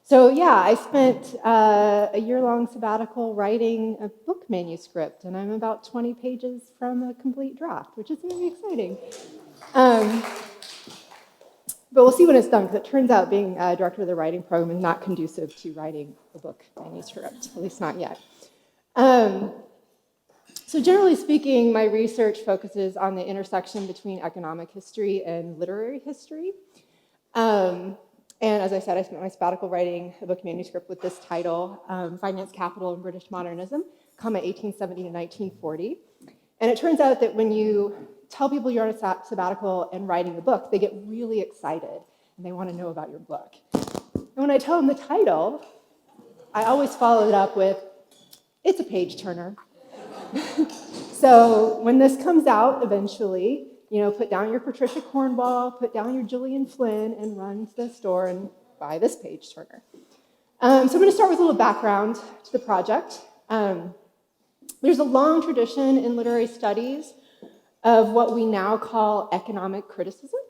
So yeah, I spent a year-long sabbatical writing a book manuscript, and I'm about 20 pages from a complete draft, which is very exciting. But we'll see when it's done, because it turns out being director of the writing program is not conducive to writing a book manuscript, at least not yet. So generally speaking, my research focuses on the intersection between economic history and literary history. And as I said, I spent my sabbatical writing a book manuscript with this title, Finance, Capital and British Modernism, 1870 to 1940. And it turns out that when you tell people you're on a sabbatical and writing a book, they get really excited and they want to know about your book. And when I tell them the title, I always follow it up with, it's a page turner. So when this comes out eventually, put down your Patricia Cornwall, put down your Gillian Flynn, and run to the store and buy this page turner. So I'm going to start with a little background to the project. There's a long tradition in literary studies of what we now call economic criticism.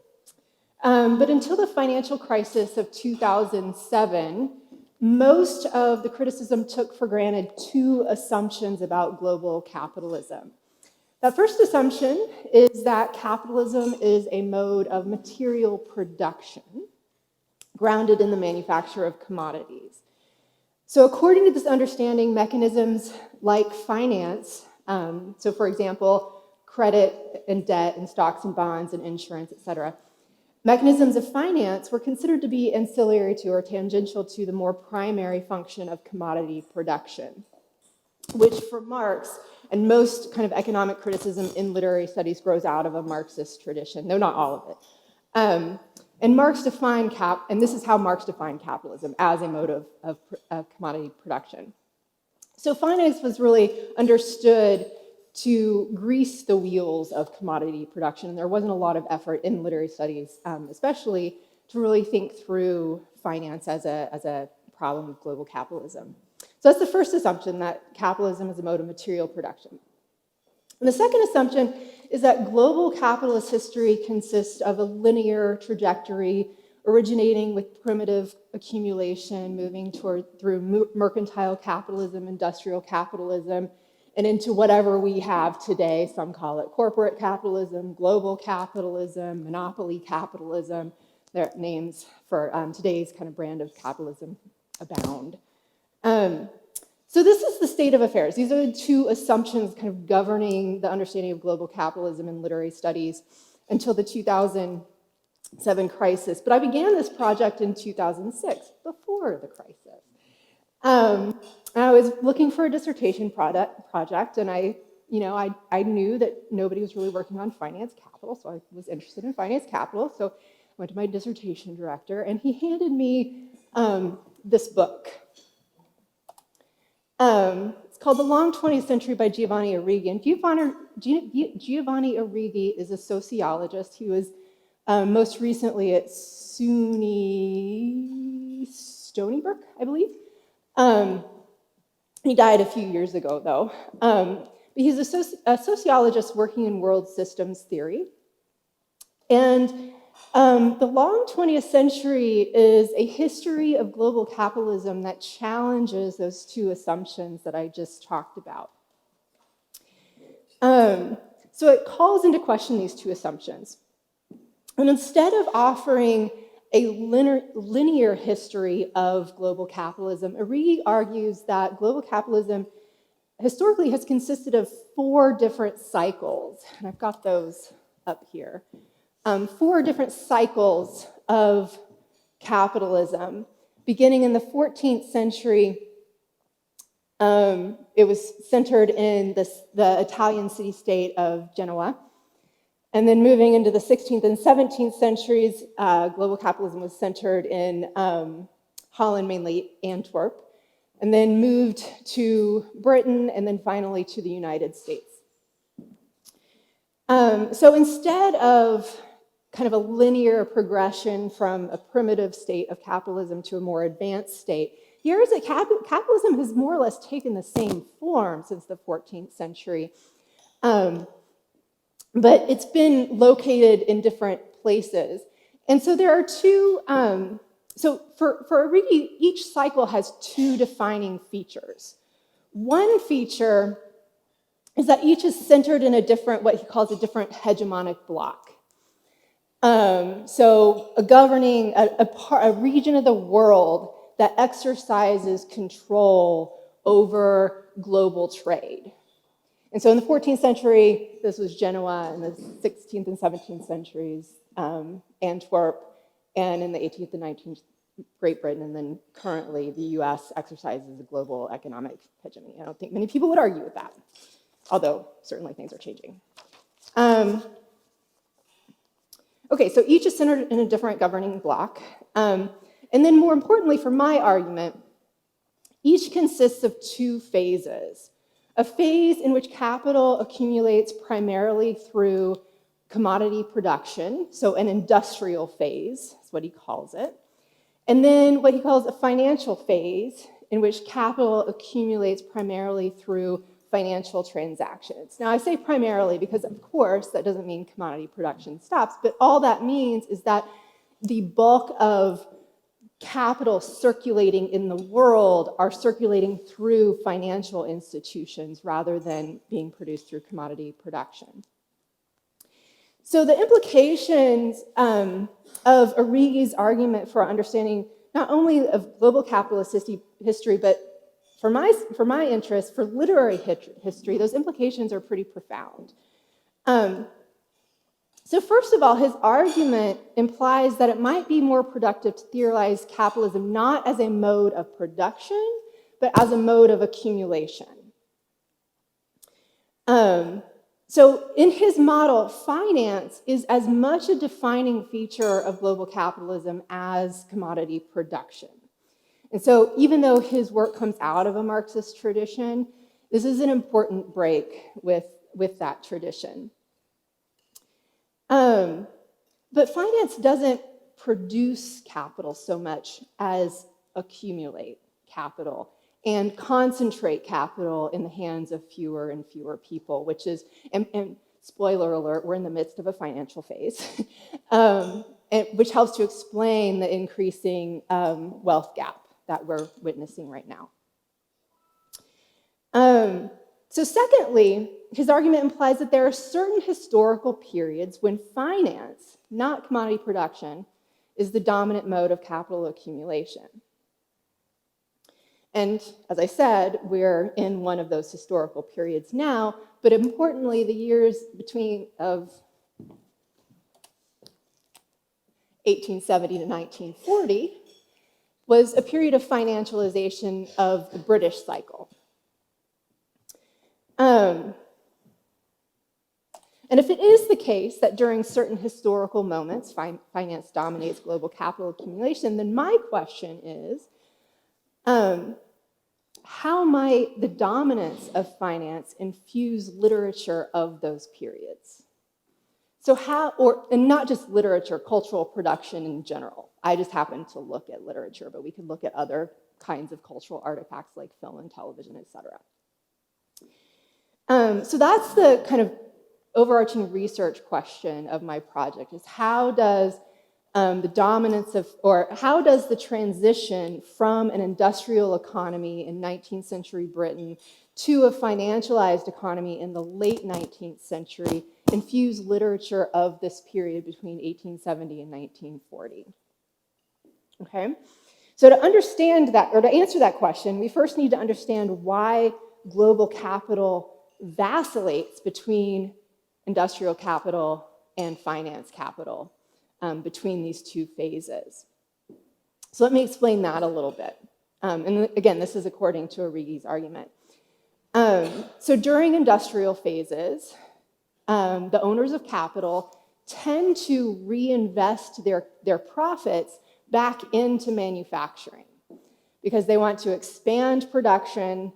But until the financial crisis of 2007, most of the criticism took for granted two assumptions about global capitalism. The first assumption is that capitalism is a mode of material production grounded in the manufacture of commodities. So according to this understanding, mechanisms like finance, so for example, credit and debt and stocks and bonds and insurance, et cetera, mechanisms of finance were considered to be ancillary to or tangential to the more primary function of commodity production, which for Marx and most kind of economic criticism in literary studies grows out of a Marxist tradition, though not all of it. And Marx defined and this is how Marx defined capitalism, as a mode of commodity production. So finance was really understood to grease the wheels of commodity production. And there wasn't a lot of effort in literary studies, especially to really think through finance as a problem of global capitalism. So that's the first assumption, that capitalism is a mode of material production. And the second assumption is that global capitalist history consists of a linear trajectory originating with primitive accumulation, moving through mercantile capitalism, industrial capitalism, and into whatever we have today. Some call it corporate capitalism, global capitalism, monopoly capitalism. Their names for today's kind of brand of capitalism abound. So this is the state of affairs. These are the two assumptions kind of governing the understanding of global capitalism in literary studies until the 2007 crisis. But I began this project in 2006, before the crisis. I was looking for a dissertation project, and I knew that nobody was really working on finance capital, so I was interested in finance capital. So I went to my dissertation director, and he handed me this book. It's called The Long 20th Century by Giovanni Arrighi. And Giovanni Arrighi is a sociologist. He was most recently at SUNY Stony Brook, I believe. He died a few years ago, though. But he's a sociologist working in world systems theory. And the long 20th century is a history of global capitalism that challenges those two assumptions that I just talked about. So it calls into question these two assumptions. And instead of offering a linear history of global capitalism, Arrighi argues that global capitalism historically has consisted of 4 different cycles. And I've got those up here. 4 different cycles of capitalism. Beginning in the 14th century, it was centered in the Italian city-state of Genoa. And then moving into the 16th and 17th centuries, global capitalism was centered in Holland, mainly Antwerp, and then moved to Britain, and then finally to the United States. So instead of kind of a linear progression from a primitive state of capitalism to a more advanced state, here is that capitalism has more or less taken the same form since the 14th century. But it's been located in different places. And so there are two So for Arrighi, each cycle has two defining features. One feature is that each is centered in a different, what he calls a different hegemonic block. So a region of the world that exercises control over global trade. And so in the 14th century, this was Genoa. In the 16th and 17th centuries, Antwerp, and in the 18th and 19th, Great Britain, and then currently the US exercises a global economic hegemony. I don't think many people would argue with that, although certainly things are changing. Okay, so each is centered in a different governing block. And then more importantly, for my argument, each consists of two phases. A phase in which capital accumulates primarily through commodity production, so an industrial phase is what he calls it. And then what he calls a financial phase in which capital accumulates primarily through financial transactions. Now, I say primarily because, of course, that doesn't mean commodity production stops, but all that means is that the bulk of capital circulating in the world are circulating through financial institutions rather than being produced through commodity production. So the implications of Arrighi's argument for understanding not only of global capitalist history, but for my interest, for literary history, those implications are pretty profound. So first of all, his argument implies that it might be more productive to theorize capitalism not as a mode of production, but as a mode of accumulation. So in his model, finance is as much a defining feature of global capitalism as commodity production. And so even though his work comes out of a Marxist tradition, this is an important break with that tradition. But finance doesn't produce capital so much as accumulate capital and concentrate capital in the hands of fewer and fewer people, which is, and spoiler alert, we're in the midst of a financial phase, which helps to explain the increasing wealth gap that we're witnessing right now. So secondly, his argument implies that there are certain historical periods when finance, not commodity production, is the dominant mode of capital accumulation. And as I said, we're in one of those historical periods now, but importantly, the years between of 1870 to 1940 was a period of financialization of the British cycle. And if it is the case that during certain historical moments, finance dominates global capital accumulation, then my question is, how might the dominance of finance infuse literature of those periods? So and not just literature, cultural production in general. I just happen to look at literature, but we could look at other kinds of cultural artifacts like film and television, et cetera. So that's the kind of overarching research question of my project, is how does the dominance of, or how does the transition from an industrial economy in 19th century Britain to a financialized economy in the late 19th century infuse literature of this period between 1870 and 1940? Okay, so to understand that, or to answer that question, we first need to understand why global capital vacillates between industrial capital and finance capital, between these two phases. So let me explain that a little bit. And again, this is according to Arrighi's argument. So during industrial phases, the owners of capital tend to reinvest their profits back into manufacturing because they want to expand production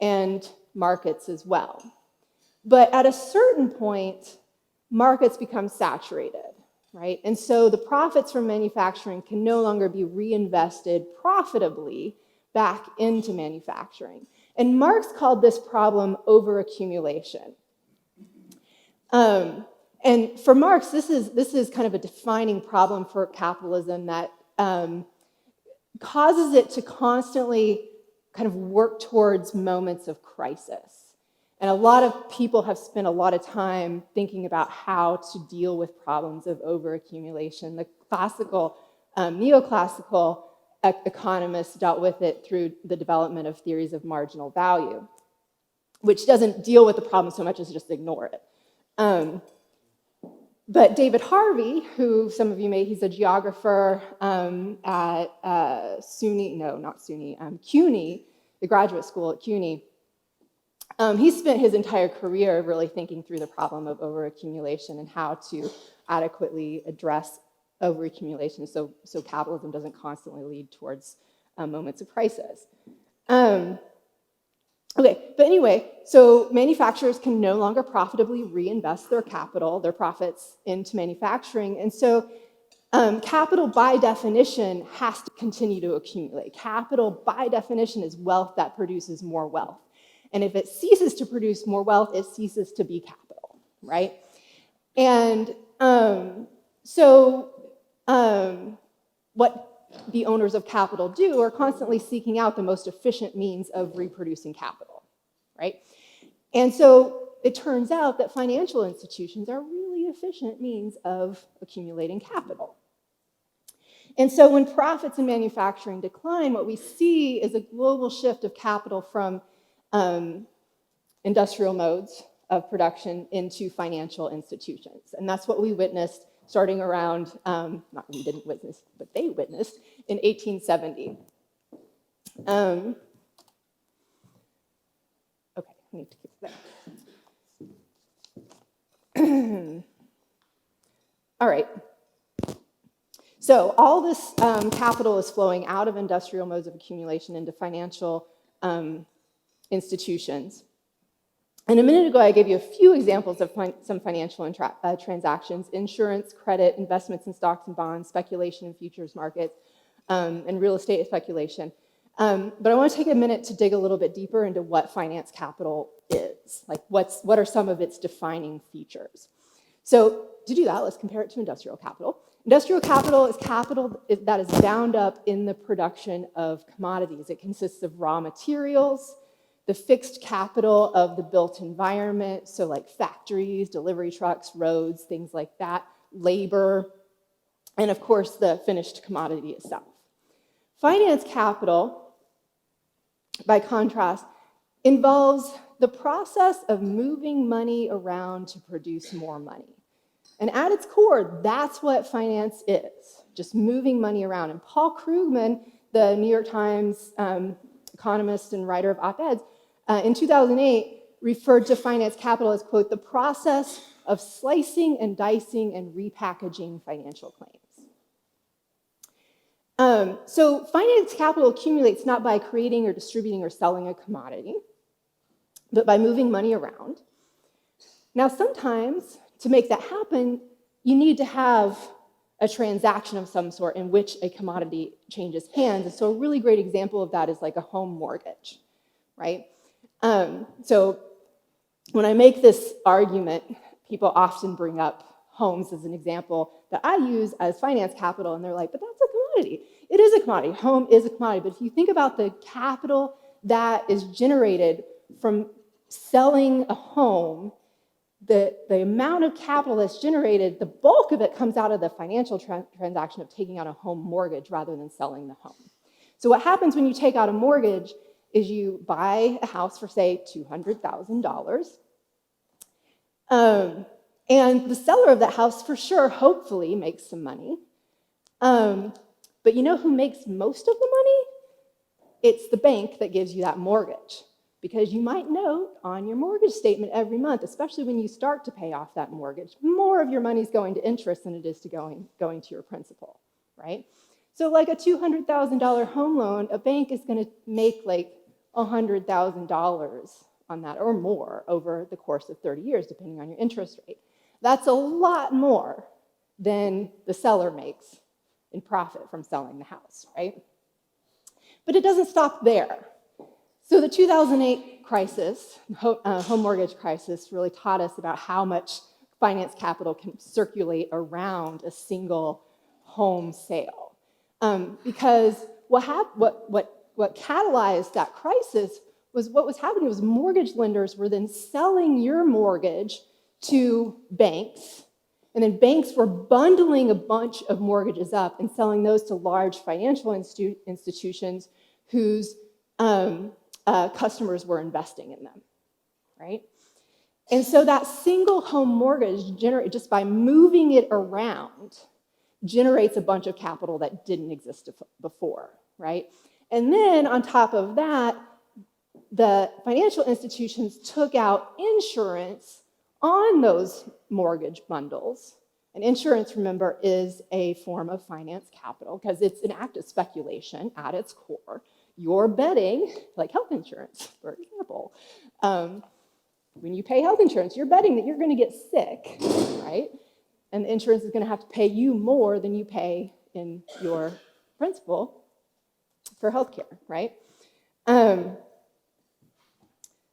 and markets as well. But at a certain point, markets become saturated, right? And so the profits from manufacturing can no longer be reinvested profitably back into manufacturing. And Marx called this problem overaccumulation. And for Marx, this is kind of a defining problem for capitalism that causes it to constantly kind of work towards moments of crisis. And a lot of people have spent a lot of time thinking about how to deal with problems of overaccumulation. The classical, neoclassical economists dealt with it through the development of theories of marginal value, which doesn't deal with the problem so much as just ignore it. But David Harvey, who some of you he's a geographer at CUNY, the graduate school at CUNY. He spent his entire career really thinking through the problem of overaccumulation and how to adequately address overaccumulation so capitalism doesn't constantly lead towards moments of crisis. Okay, but anyway, so manufacturers can no longer profitably reinvest their capital, their profits, into manufacturing. And so capital, by definition, has to continue to accumulate. Capital, by definition, is wealth that produces more wealth. And if it ceases to produce more wealth, it ceases to be capital, right? And what the owners of capital do are constantly seeking out the most efficient means of reproducing capital, right? And so it turns out that financial institutions are really efficient means of accumulating capital. And so when profits in manufacturing decline, what we see is a global shift of capital from industrial modes of production into financial institutions. And that's what we witnessed starting around, not we didn't witness, but they witnessed in 1870. Okay, I need to keep that. All right. So all this capital is flowing out of industrial modes of accumulation into financial institutions. And a minute ago, I gave you a few examples of some financial transactions: insurance, credit, investments in stocks and bonds, speculation in futures markets, and real estate speculation. But I want to take a minute to dig a little bit deeper into what finance capital is. Like, what are some of its defining features? So to do that, let's compare it to industrial capital. Industrial capital is capital that is bound up in the production of commodities. It consists of raw materials, the fixed capital of the built environment, so like factories, delivery trucks, roads, things like that, labor, and of course the finished commodity itself. Finance capital, by contrast, involves the process of moving money around to produce more money. And at its core, that's what finance is, just moving money around. And Paul Krugman, the New York Times economist and writer of op-eds, in 2008 referred to finance capital as, quote, the process of slicing and dicing and repackaging financial claims. So finance capital accumulates not by creating or distributing or selling a commodity, but by moving money around. Now, sometimes to make that happen, you need to have a transaction of some sort in which a commodity changes hands. And so a really great example of that is like a home mortgage, right? So when I make this argument, people often bring up homes as an example that I use as finance capital, and they're like, but that's a commodity. It is a commodity. Home is a commodity. But if you think about the capital that is generated from selling a home, the amount of capital that's generated, the bulk of it comes out of the financial transaction of taking out a home mortgage rather than selling the home. So what happens when you take out a mortgage is you buy a house for, say, $200,000. And the seller of that house, for sure, hopefully makes some money. But you know who makes most of the money? It's the bank that gives you that mortgage. Because you might note on your mortgage statement every month, especially when you start to pay off that mortgage, more of your money is going to interest than it is to going to your principal, right? So like a $200,000 home loan, a bank is going to make like $100,000 on that or more over the course of 30 years, depending on your interest rate. That's a lot more than the seller makes in profit from selling the house, right? But it doesn't stop there. So the 2008 crisis, home mortgage crisis, really taught us about how much finance capital can circulate around a single home sale. Because what catalyzed that crisis was what was happening was mortgage lenders were then selling your mortgage to banks, and then banks were bundling a bunch of mortgages up and selling those to large financial institutions whose customers were investing in them, right? And so that single home mortgage, just by moving it around, generates a bunch of capital that didn't exist before, right? And then on top of that, the financial institutions took out insurance on those mortgage bundles. And insurance, remember, is a form of finance capital because it's an act of speculation at its core. You're betting, like health insurance, for example. When you pay health insurance, you're betting that you're going to get sick, right? And the insurance is going to have to pay you more than you pay in your principal for healthcare, right?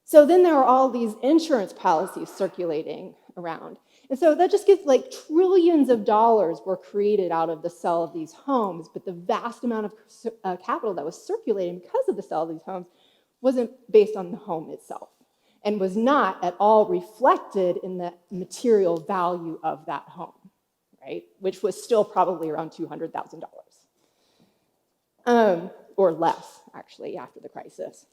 So then there are all these insurance policies circulating around. And so that just gets like trillions of dollars were created out of the sale of these homes, but the vast amount of capital that was circulating because of the sale of these homes wasn't based on the home itself and was not at all reflected in the material value of that home, right? Which was still probably around $200,000 or less, actually, after the crisis.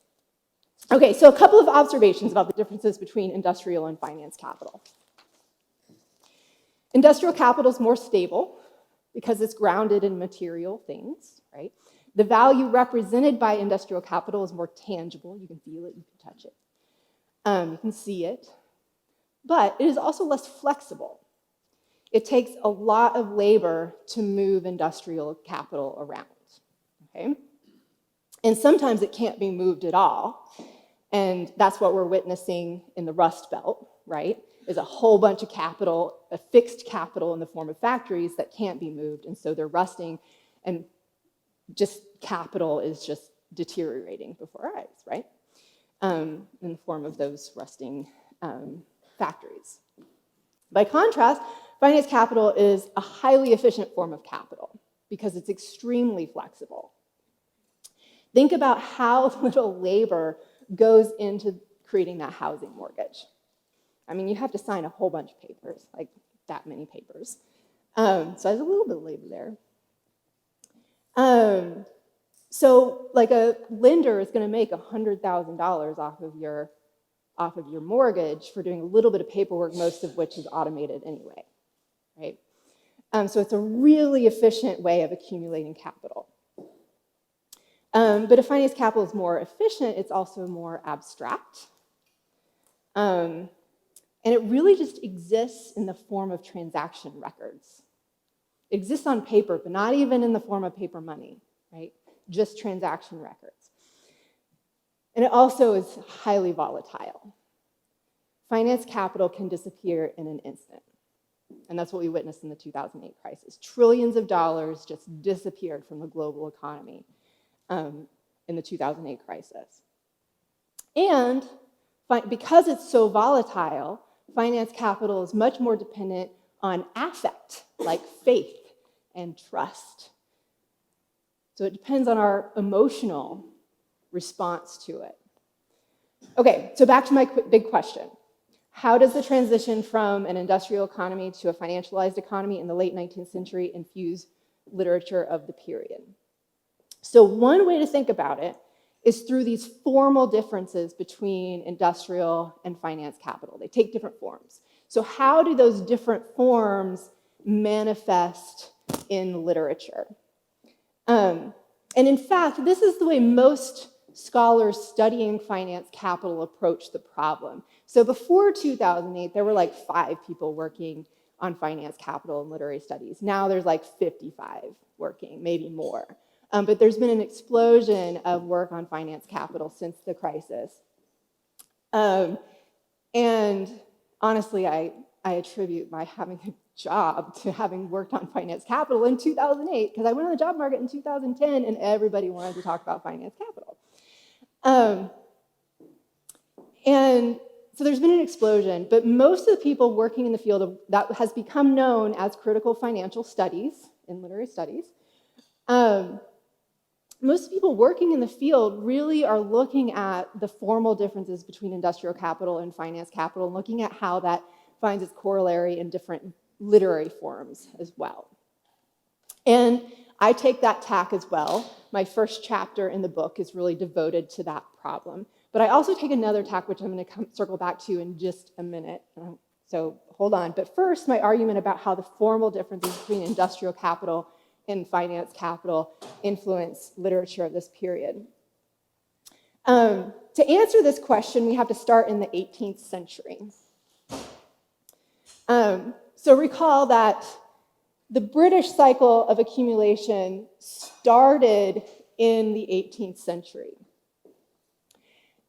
Okay, so a couple of observations about the differences between industrial and finance capital. Industrial capital is more stable because it's grounded in material things, right? The value represented by industrial capital is more tangible. You can feel it, you can touch it, you can see it. But it is also less flexible. It takes a lot of labor to move industrial capital around, okay? And sometimes it can't be moved at all. And that's what we're witnessing in the Rust Belt, right? Is a whole bunch of capital, a fixed capital in the form of factories that can't be moved. And so they're rusting, and just capital is just deteriorating before our eyes, right? In the form of those rusting factories. By contrast, finance capital is a highly efficient form of capital because it's extremely flexible. Think about how little labor goes into creating that housing mortgage. I mean, you have to sign a whole bunch of papers, like that many papers. So there's a little bit of labor there. So like a lender is going to make $100,000 off of your mortgage for doing a little bit of paperwork, most of which is automated anyway, right? So it's a really efficient way of accumulating capital. But if finance capital is more efficient, it's also more abstract. And it really just exists in the form of transaction records. It exists on paper, but not even in the form of paper money, right? Just transaction records. And it also is highly volatile. Finance capital can disappear in an instant. And that's what we witnessed in the 2008 crisis. Trillions of dollars just disappeared from the global economy in the 2008 crisis. And because it's so volatile, finance capital is much more dependent on affect, like faith and trust. So it depends on our emotional response to it. Okay, so back to my big question. How does the transition from an industrial economy to a financialized economy in the late 19th century infuse literature of the period? So one way to think about it is through these formal differences between industrial and finance capital. They take different forms. So how do those different forms manifest in literature? And in fact, this is the way most scholars studying finance capital approach the problem. So before 2008, there were like 5 people working on finance capital and literary studies. Now there's like 55 working, maybe more. But there's been an explosion of work on finance capital since the crisis. And honestly, I attribute my having a job to having worked on finance capital in 2008, because I went on the job market in 2010 and everybody wanted to talk about finance capital. And so there's been an explosion, but most of the people working in the field that has become known as critical financial studies in literary studies most people working in the field really are looking at the formal differences between industrial capital and finance capital, and looking at how that finds its corollary in different literary forms as well. And I take that tack as well. My first chapter in the book is really devoted to that problem. But I also take another tack, which I'm going to circle back to in just a minute. So hold on. But first, my argument about how the formal differences between industrial capital and finance capital influence literature of this period. To answer this question, we have to start in the 18th century. So recall that the British cycle of accumulation started in the 18th century.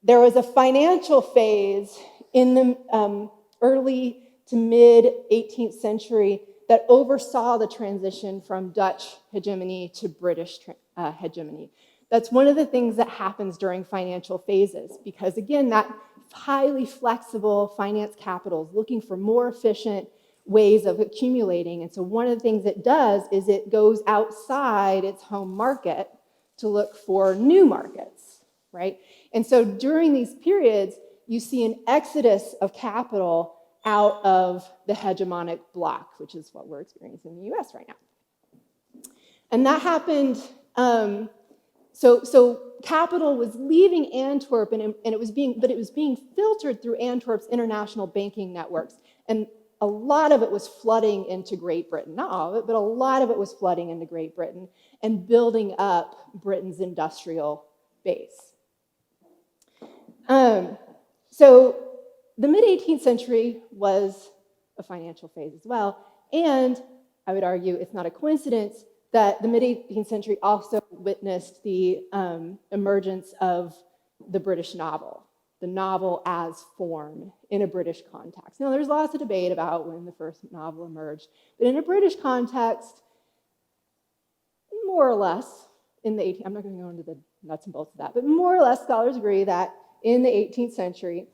There was a financial phase in the early to mid 18th century that oversaw the transition from Dutch hegemony to British hegemony. That's one of the things that happens during financial phases, because again, that highly flexible finance capital is looking for more efficient ways of accumulating. And so one of the things it does is it goes outside its home market to look for new markets, right? And so during these periods, you see an exodus of capital out of the hegemonic bloc, which is what we're experiencing in the US right now. And that happened, so capital was leaving Antwerp, and it was being filtered through Antwerp's international banking networks. And a lot of it was flooding into Great Britain. Not all of it, but a lot of it was flooding into Great Britain and building up Britain's industrial base. So the mid-18th century was a financial phase as well, and I would argue it's not a coincidence that the mid-18th century also witnessed the emergence of the British novel, the novel as form in a British context. Now, there's lots of debate about when the first novel emerged, but in a British context, more or less, I'm not going to go into the nuts and bolts of that, but more or less scholars agree that in the 18th century,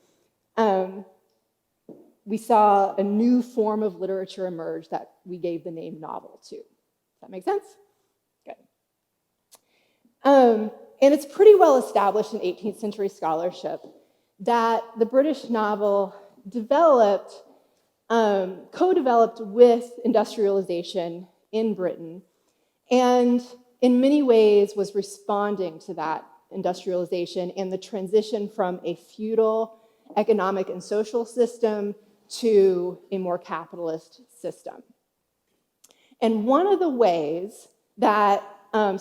we saw a new form of literature emerge that we gave the name novel to. Does that make sense? Good. And it's pretty well established in 18th century scholarship that the British novel co-developed with industrialization in Britain, and in many ways was responding to that industrialization and the transition from a feudal economic and social system to a more capitalist system. And one of the ways that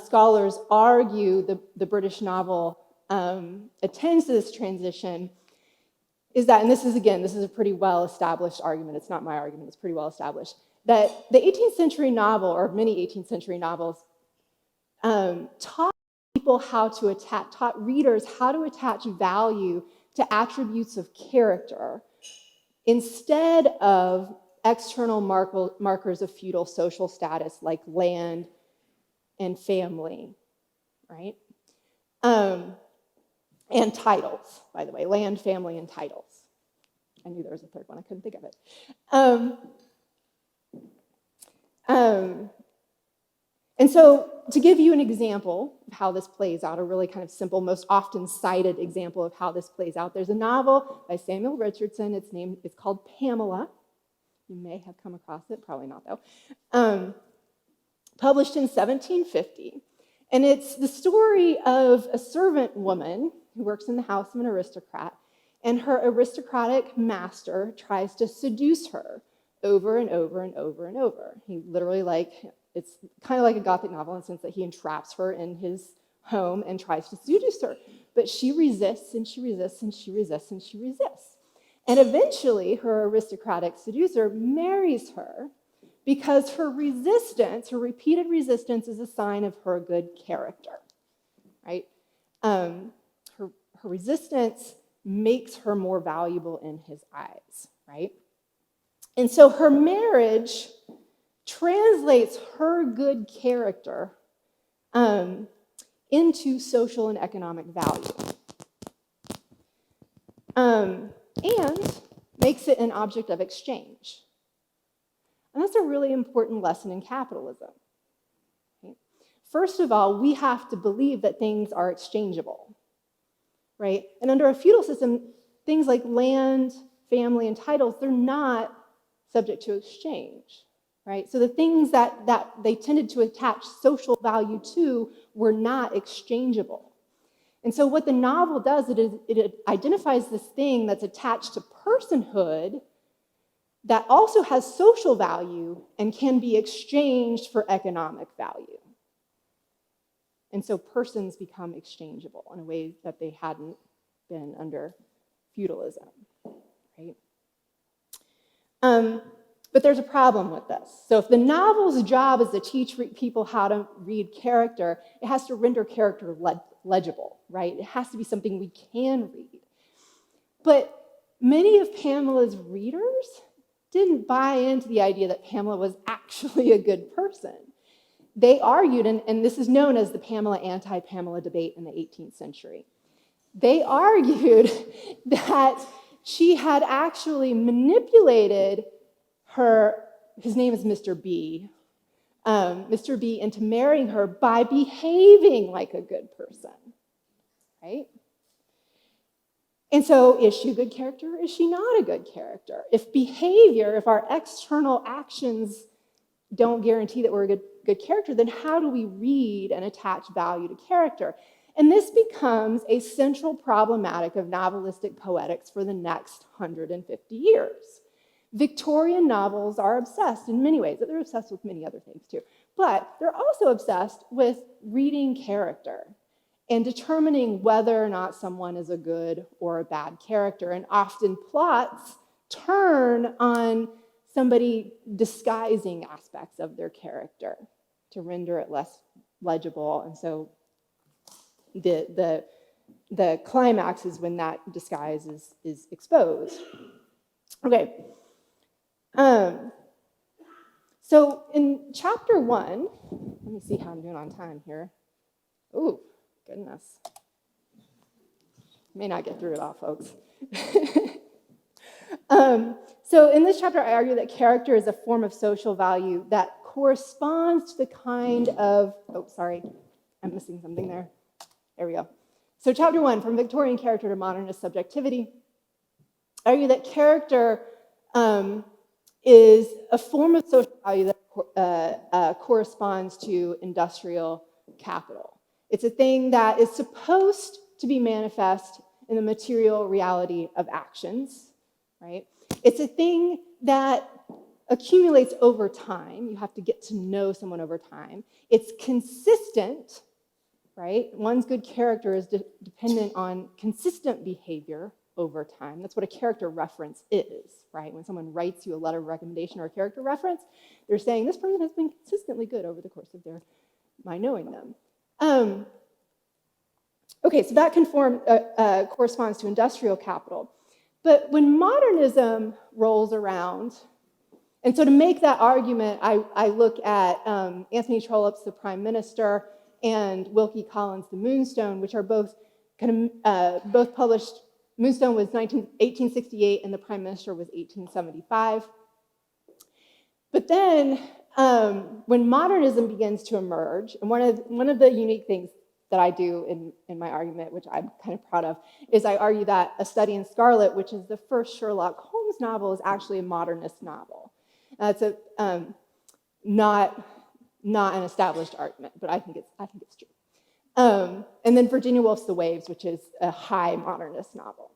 scholars argue the British novel attends to this transition is that, and this is a pretty well-established argument, it's not my argument, it's pretty well-established, that the 18th century novel, or many 18th century novels, taught readers how to attach value to attributes of character instead of external markers of feudal social status like land and family, right? And titles, by the way, land, family, and titles. I knew there was a third one, I couldn't think of it. And so to give you an example of how this plays out, a really kind of simple, most often cited example of how this plays out, there's a novel by Samuel Richardson. It's called Pamela. You may have come across it, probably not though. Published in 1750. And it's the story of a servant woman who works in the house of an aristocrat, and her aristocratic master tries to seduce her over and over and over and over. He literally, it's kind of like a Gothic novel in the sense that he entraps her in his home and tries to seduce her. But she resists, and she resists, and she resists, and she resists. And eventually, her aristocratic seducer marries her because her repeated resistance, is a sign of her good character, right? Her resistance makes her more valuable in his eyes, right? And so her marriage translates her good character into social and economic value, and makes it an object of exchange. And that's a really important lesson in capitalism. Okay? first of all, we have to believe that things are exchangeable, right? And under a feudal system, things like land, family, and titles, they're not subject to exchange, right? So the things that they tended to attach social value to were not exchangeable. And so what the novel does, it identifies this thing that's attached to personhood that also has social value and can be exchanged for economic value. And so persons become exchangeable in a way that they hadn't been under feudalism, right? But there's a problem with this. So if the novel's job is to teach people how to read character, it has to render character legible, right? It has to be something we can read. But many of Pamela's readers didn't buy into the idea that Pamela was actually a good person. They argued, and this is known as the Pamela anti-Pamela debate in the 18th century. They argued that she had actually manipulated his name is Mr. B, into marrying her by behaving like a good person, right? And so is she a good character or is she not a good character? If our external actions don't guarantee that we're a good character, then how do we read and attach value to character? And this becomes a central problematic of novelistic poetics for the next 150 years. Victorian novels are obsessed in many ways. They're obsessed with many other things too. But they're also obsessed with reading character and determining whether or not someone is a good or a bad character. And often plots turn on somebody disguising aspects of their character to render it less legible. And so the climax is when that disguise is exposed. Okay. So in chapter 1, let me see how I'm doing on time here. Ooh, goodness. May not get through it all, folks. So in this chapter, I argue that character is a form of social value that corresponds to the kind of, I'm missing something there. There we go. So chapter 1, from Victorian character to modernist subjectivity, I argue that character is a form of social value that corresponds to industrial capital. It's a thing that is supposed to be manifest in the material reality of actions, right? It's a thing that accumulates over time. You have to get to know someone over time. It's consistent, right? One's good character is dependent on consistent behavior over time. That's what a character reference is, right? When someone writes you a letter of recommendation or a character reference, they're saying this person has been consistently good over the course of my knowing them. Okay, so that corresponds to industrial capital. But when modernism rolls around, and so to make that argument, I look at Anthony Trollope's The Prime Minister and Wilkie Collins' The Moonstone, which are both both published. Moonstone was 1868 and The Prime Minister was 1875. But then when modernism begins to emerge, and one of the unique things that I do in my argument, which I'm kind of proud of, is I argue that A Study in Scarlet, which is the first Sherlock Holmes novel, is actually a modernist novel. It's not an established argument, but I think it's true. And then Virginia Woolf's The Waves, which is a high modernist novel.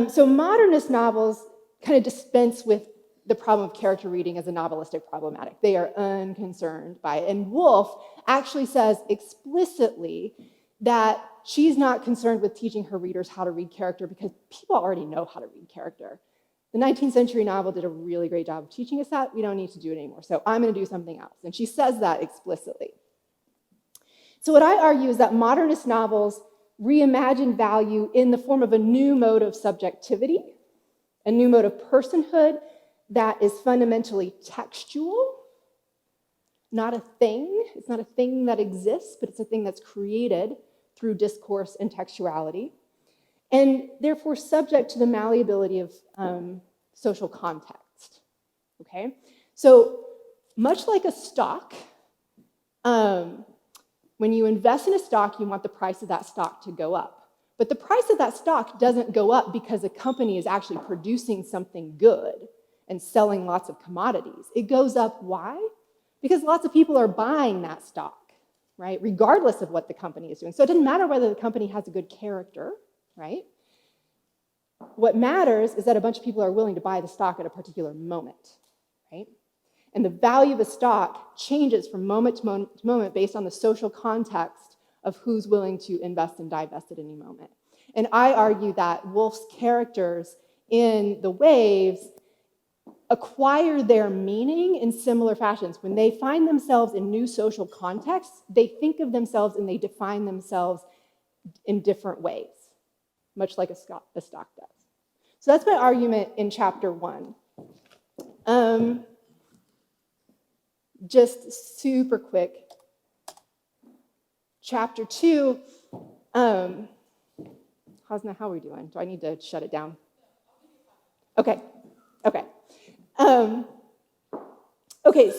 So modernist novels kind of dispense with the problem of character reading as a novelistic problematic. They are unconcerned by it. And Woolf actually says explicitly that she's not concerned with teaching her readers how to read character because people already know how to read character. The 19th century novel did a really great job of teaching us that. We don't need to do it anymore. So I'm going to do something else. And she says that explicitly. So what I argue is that modernist novels reimagine value in the form of a new mode of subjectivity, a new mode of personhood that is fundamentally textual, not a thing. It's not a thing that exists, but it's a thing that's created through discourse and textuality, and therefore subject to the malleability of social context, okay? So much like a stock, when you invest in a stock, you want the price of that stock to go up. But the price of that stock doesn't go up because a company is actually producing something good and selling lots of commodities. It goes up, why? Because lots of people are buying that stock, right? Regardless of what the company is doing. So it doesn't matter whether the company has a good character, right? What matters is that a bunch of people are willing to buy the stock at a particular moment, right? And the value of a stock changes from moment to moment based on the social context of who's willing to invest and divest at any moment. And I argue that Wolf's characters in The Waves acquire their meaning in similar fashions. When they find themselves in new social contexts, they think of themselves and they define themselves in different ways, much like a stock does. So that's my argument in chapter 1. Just super quick. Chapter 2, how are we doing? Do I need to shut it down? Okay.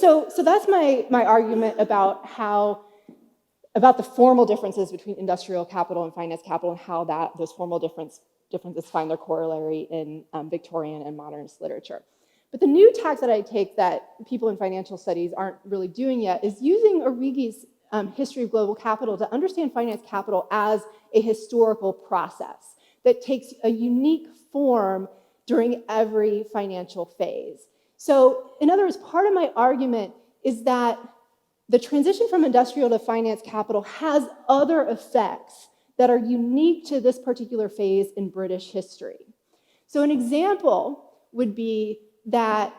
So that's my argument about the formal differences between industrial capital and finance capital and how those formal differences find their corollary in Victorian and modernist literature. But the new tack that I take that people in financial studies aren't really doing yet is using Origi's history of global capital to understand finance capital as a historical process that takes a unique form during every financial phase. So, in other words, part of my argument is that the transition from industrial to finance capital has other effects that are unique to this particular phase in British history. So an example would be that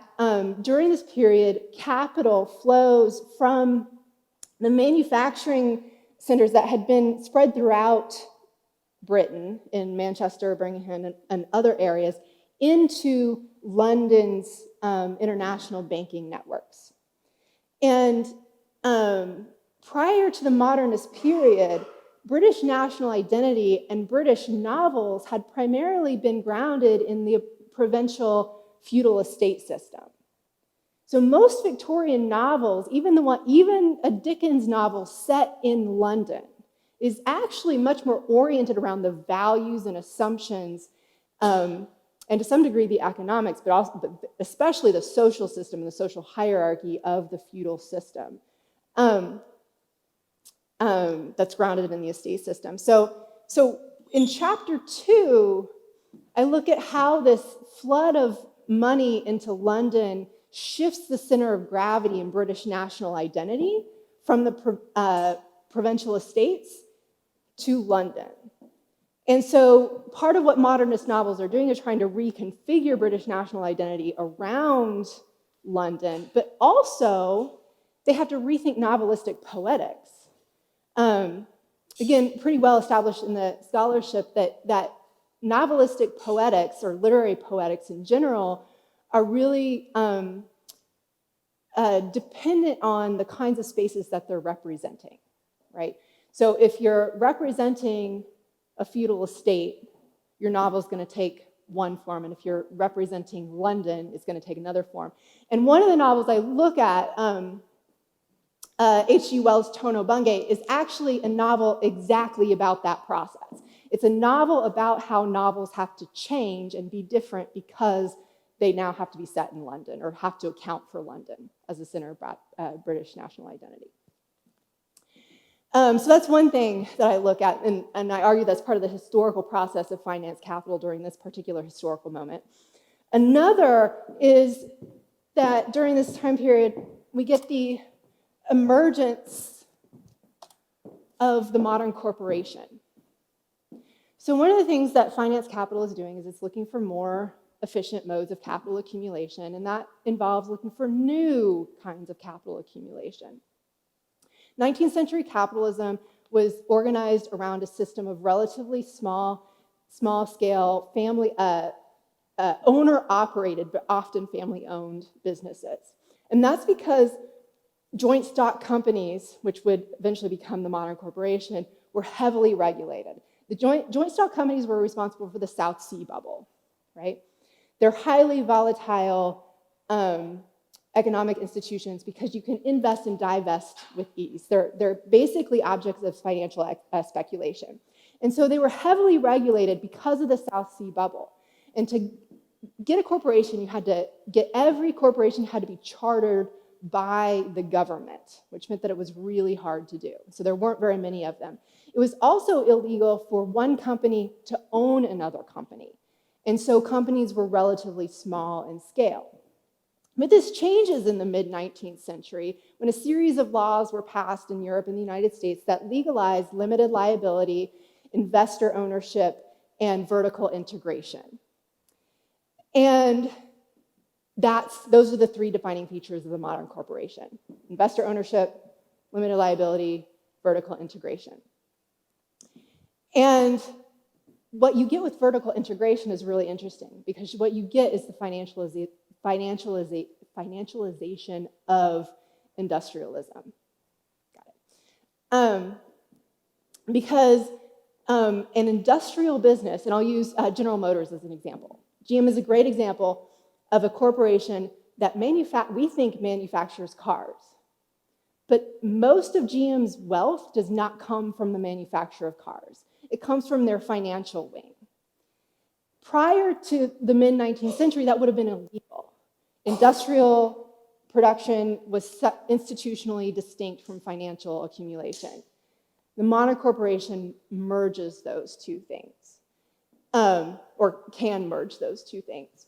during this period, capital flows from the manufacturing centers that had been spread throughout Britain, in Manchester, Birmingham, and other areas, into London's international banking networks. And prior to the modernist period, British national identity and British novels had primarily been grounded in the provincial feudal estate system. So most Victorian novels, even a Dickens novel set in London, is actually much more oriented around the values and assumptions, and to some degree the economics, but especially the social system and the social hierarchy of the feudal system that's grounded in the estate system. So in chapter 2, I look at how this flood of money into London shifts the center of gravity in British national identity from the provincial estates to London. And so part of what modernist novels are doing is trying to reconfigure British national identity around London, but also they have to rethink novelistic poetics. Again, pretty well established in the scholarship that novelistic poetics, or literary poetics in general, are really dependent on the kinds of spaces that they're representing, right? So if you're representing a feudal estate, your novel is going to take one form, and if you're representing London, it's going to take another form. And one of the novels I look at, H.G. Wells' Tono Bungay, is actually a novel exactly about that process. It's a novel about how novels have to change and be different because they now have to be set in London, or have to account for London as a center of British national identity. So that's one thing that I look at, and I argue that's part of the historical process of finance capital during this particular historical moment. Another is that during this time period, we get the emergence of the modern corporation. So one of the things that finance capital is doing is it's looking for more efficient modes of capital accumulation, and that involves looking for new kinds of capital accumulation. 19th century capitalism was organized around a system of relatively small-scale, family, owner-operated, but often family-owned businesses. And that's because joint stock companies, which would eventually become the modern corporation, were heavily regulated. The joint stock companies were responsible for the South Sea bubble, right? They're highly volatile economic institutions because you can invest and divest with ease. They're basically objects of financial speculation. And so they were heavily regulated because of the South Sea bubble. And to get a corporation, every corporation had to be chartered by the government, which meant that it was really hard to do. So there weren't very many of them. It was also illegal for one company to own another company. And so companies were relatively small in scale. But this changes in the mid-19th century when a series of laws were passed in Europe and the United States that legalized limited liability, investor ownership, and vertical integration. And those are the three defining features of the modern corporation: investor ownership, limited liability, vertical integration. And what you get with vertical integration is really interesting because what you get is the financialization of industrialism. Got it. Because an industrial business, and I'll use General Motors as an example. GM is a great example of a corporation that we think manufactures cars. But most of GM's wealth does not come from the manufacture of cars. It comes from their financial wing. Prior to the mid-19th century, that would have been illegal. Industrial production was institutionally distinct from financial accumulation. The modern corporation merges those two things, or can merge those two things.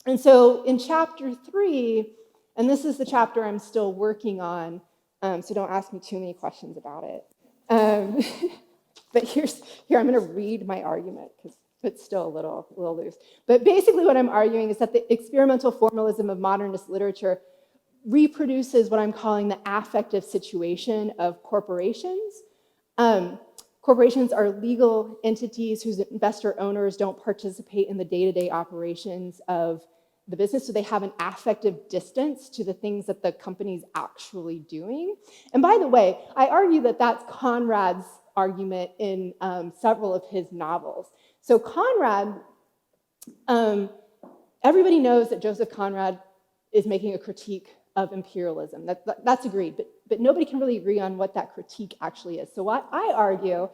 And so in chapter 3, and this is the chapter I'm still working on, so don't ask me too many questions about it. But here I'm going to read my argument because it's still a little loose. But basically what I'm arguing is that the experimental formalism of modernist literature reproduces what I'm calling the affective situation of corporations. Corporations are legal entities whose investor owners don't participate in the day-to-day operations of the business, so they have an affective distance to the things that the company's actually doing. And by the way, I argue that that's Conrad's argument in several of his novels. So Conrad, everybody knows that Joseph Conrad is making a critique of imperialism. That's agreed, but nobody can really agree on what that critique actually is. So what I argue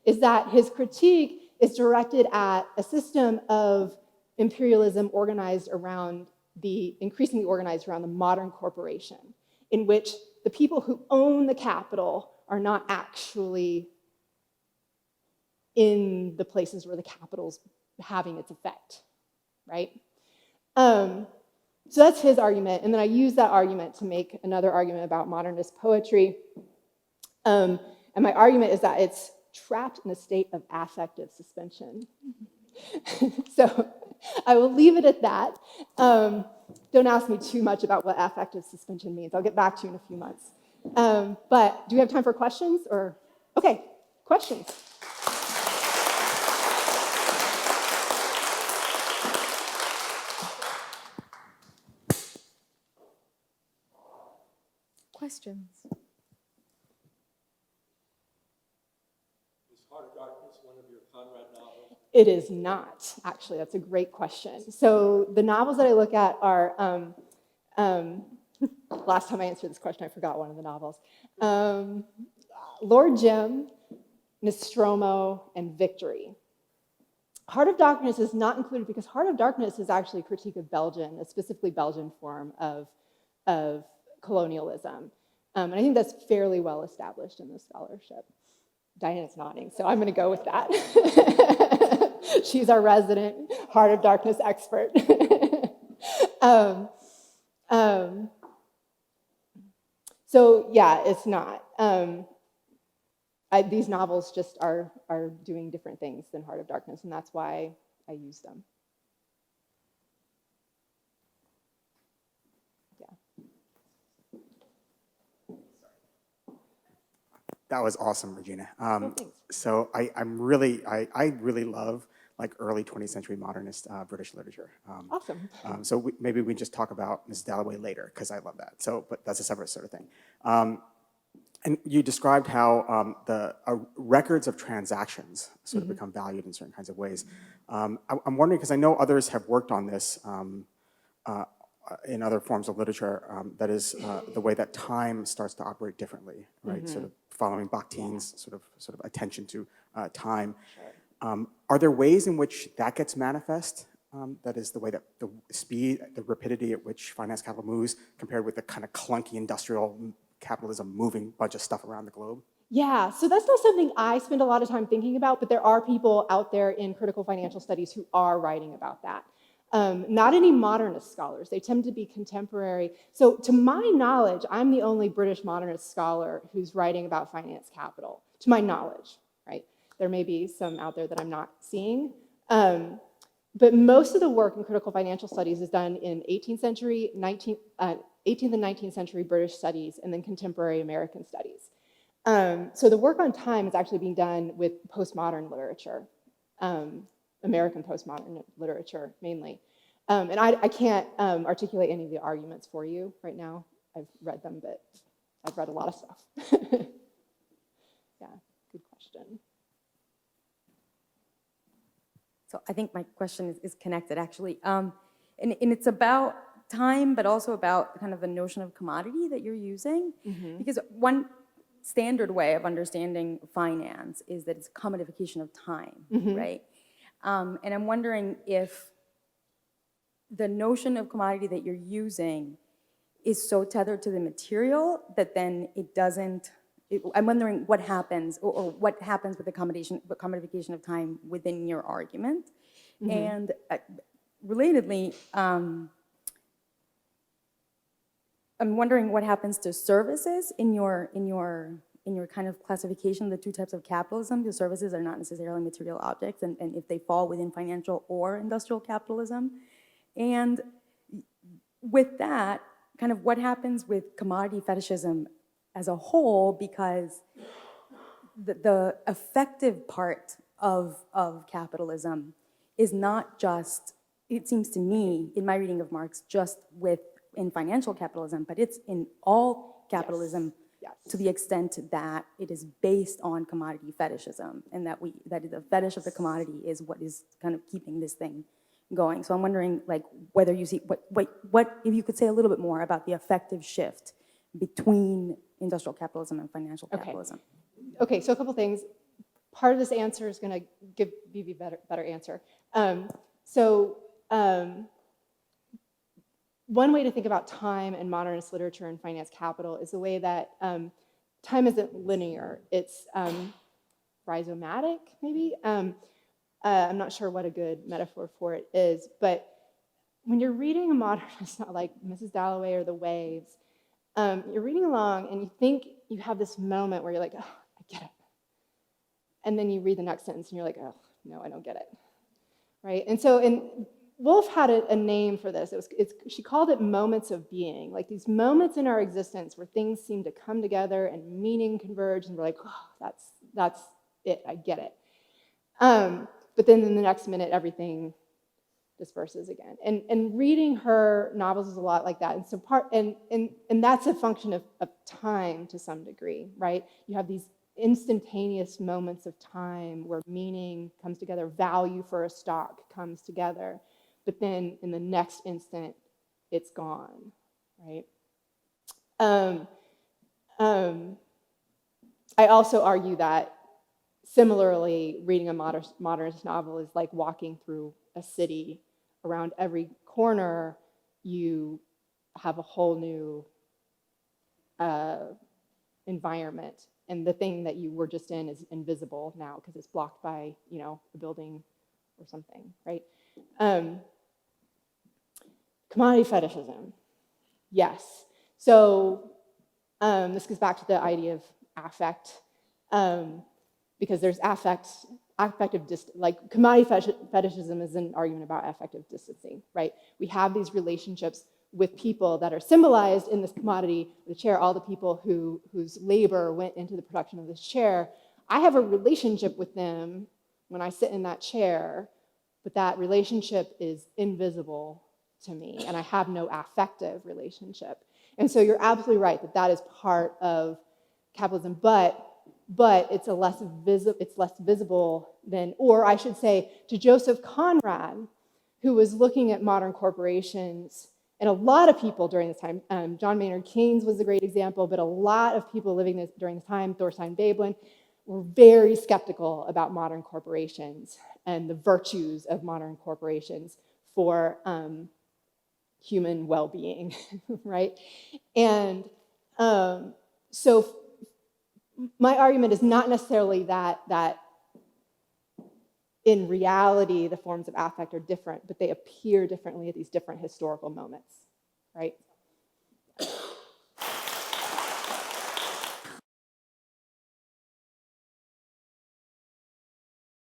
is that his critique is directed at a system of imperialism increasingly organized around the modern corporation, in which the people who own the capital are not actually in the places where the capital's having its effect, right? So that's his argument, and then I use that argument to make another argument about modernist poetry. And my argument is that it's trapped in a state of affective suspension. So I will leave it at that. Don't ask me too much about what affective suspension means. I'll get back to you in a few months. But do we have time for questions? Or okay, questions. Questions? Is Heart of Darkness one of your Conrad novels? It is not, actually. That's a great question. So the novels that I look at are, last time I answered this question, I forgot one of the novels. Lord Jim, Nostromo, and Victory. Heart of Darkness is not included because Heart of Darkness is actually a critique of Belgian, a specifically Belgian form of colonialism. And I think that's fairly well established in the scholarship. Diana's nodding, so I'm going to go with that. She's our resident Heart of Darkness expert. So yeah, it's not. These novels just are doing different things than Heart of Darkness, and that's why I use them. That was awesome, Regina. Thanks. So I really love like early 20th century modernist British literature. Awesome. So maybe we just talk about Mrs. Dalloway later because I love that. So, but that's a separate sort of thing. And you described how the records of transactions sort of become valued in certain kinds of ways. I'm wondering, because I know others have worked on this, in other forms of literature, that is the way that time starts to operate differently, right? Sort of following Bakhtin's sort of attention to time. Are there ways in which that gets manifest? That is the way that the speed, the rapidity at which finance capital moves compared with the kind of clunky industrial capitalism moving a bunch of stuff around the globe? Yeah, so that's not something I spend a lot of time thinking about, but there are people out there in critical financial studies who are writing about that. Not any modernist scholars. They tend to be contemporary. So to my knowledge, I'm the only British modernist scholar who's writing about finance capital, to my knowledge, right? There may be some out there that I'm not seeing. But most of the work in critical financial studies is done in 18th and 19th century British studies and then contemporary American studies. So the work on time is actually being done with postmodern literature, American postmodern literature mainly. And I can't articulate any of the arguments for you right now. I've read them, but I've read a lot of stuff. Yeah, good question. So I think my question is connected, actually. And it's about time, but also about kind of the notion of commodity that you're using. Because one standard way of understanding finance is that it's commodification of time, right? And I'm wondering if the notion of commodity that you're using is so tethered to the material that then it doesn't, I'm wondering what happens, or what happens with the commodification of time within your argument. And relatedly, I'm wondering what happens to services in your kind of classification of the two types of capitalism, because services are not necessarily material objects, and if they fall within financial or industrial capitalism. And with that, kind of what happens with commodity fetishism as a whole, because the effective part of capitalism is not just, it seems to me, in my reading of Marx, just in financial capitalism, but it's in all capitalism. Yes. To the extent that it is based on commodity fetishism, and that the fetish of the commodity is what is kind of keeping this thing going. So I'm wondering, like, whether you see what if you could say a little bit more about the effective shift between industrial capitalism and financial capitalism. Okay, so a couple things. Part of this answer is going to give Vivi a better answer. One way to think about time and modernist literature and finance capital is the way that time isn't linear. It's rhizomatic, maybe. I'm not sure what a good metaphor for it is, but when you're reading a modernist, not like Mrs. Dalloway or The Waves, you're reading along and you think you have this moment where you're like, oh, I get it. And then you read the next sentence and you're like, oh, no, I don't get it, right? And so, Woolf had a name for this. She called it moments of being, like these moments in our existence where things seem to come together and meaning converge, and we're like, oh, that's it, I get it. But then in the next minute, everything disperses again. And reading her novels is a lot like that. And so and that's a function of time to some degree, right? You have these instantaneous moments of time where meaning comes together, value for a stock comes together. But then in the next instant, it's gone, right? I also argue that similarly, reading a modernist novel is like walking through a city. Around every corner, you have a whole new environment. And the thing that you were just in is invisible now because it's blocked by, a building or something, right? Commodity fetishism, yes. So this goes back to the idea of affect, because there's like commodity fetishism is an argument about affective distancing, right? We have these relationships with people that are symbolized in this commodity, the chair, all the people whose labor went into the production of this chair. I have a relationship with them when I sit in that chair, but that relationship is invisible to me, and I have no affective relationship. And so you're absolutely right that is part of capitalism, but it's less visible than, or I should say, to Joseph Conrad, who was looking at modern corporations And a lot of people during this time, John Maynard Keynes was a great example, but a lot of people living during this time, Thorstein Veblen, were very skeptical about modern corporations and the virtues of modern corporations for human well-being, right? And so my argument is not necessarily that in reality the forms of affect are different, but they appear differently at these different historical moments, right?